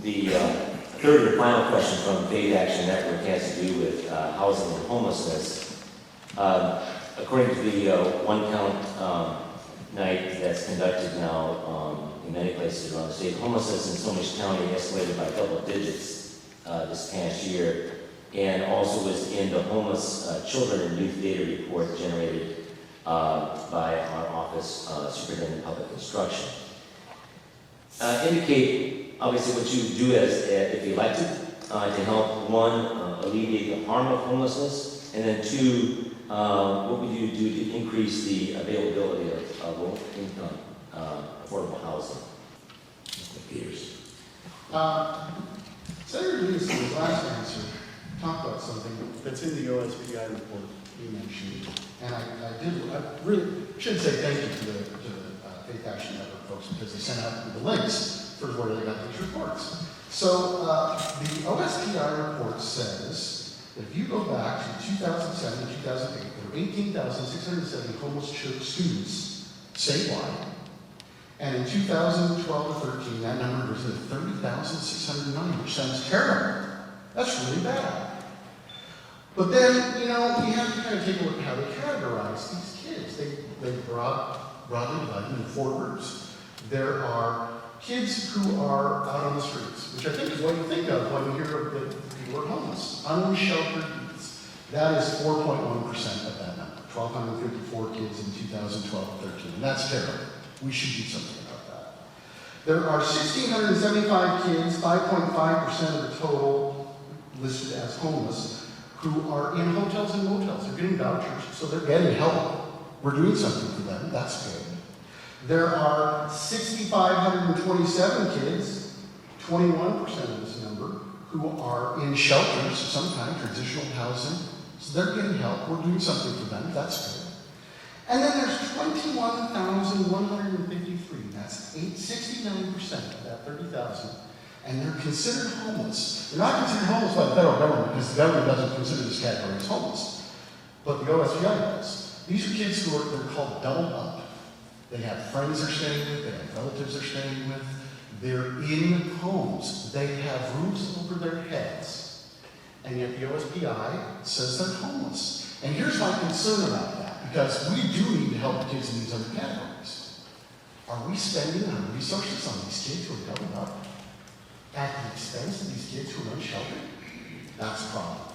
The third and final question from Faith Action Network has to do with housing and homelessness. According to the one count night that's conducted now in many places around the state, homelessness in Snohomish County escalated by double digits this past year, and also was in the homeless children and youth data report generated by our office, Superintendent of Public Instruction. Indicate obviously what you do as if elected to help, one, alleviate the harm of homelessness, and then two, what would you do to increase the availability of low-income affordable housing? Mr. McPheeters. Senator Lewis, in his last answer, talked about something that's in the OSPI report you mentioned, and I really should say thank you to the Faith Action Network folks, because they sent out the links for where they got these reports. So the OSPI report says that if you go back to 2007 to 2008, there were 18,670 homeless students statewide. And in 2012 to 13, that number was at 30,609, which sounds terrible. That's really bad. But then, you have to kind of take a look at how they categorize these kids. They broadly divide them in 4 groups. There are kids who are out on the streets, which I think is what you think of when you hear that people are homeless. Unsheltered youths. That is 4.1% of that number. 1,254 kids in 2012-13. And that's terrible. We should do something about that. There are 1,675 kids, 5.5% of the total listed as homeless, who are in hotels and motels. They're getting vouchers, so they're getting help. We're doing something for them. That's good. There are 6,527 kids, 21% of this number, who are in shelters of some kind, transitional housing. So they're getting help. We're doing something for them. That's good. And then there's 21,153. That's 69% of that 30,000. And they're considered homeless. They're not considered homeless by the federal government, because the government doesn't consider this category as homeless. But the OSPI does. These are kids who they're called doubled up. They have friends they're staying with, they have relatives they're staying with. They're in homes. They have roofs over their heads. And yet the OSPI says they're homeless. And here's my concern about that, because we do need to help kids in these other categories. Are we spending our resources on these kids who are doubled up at the expense of these kids who are unsheltered? That's a problem.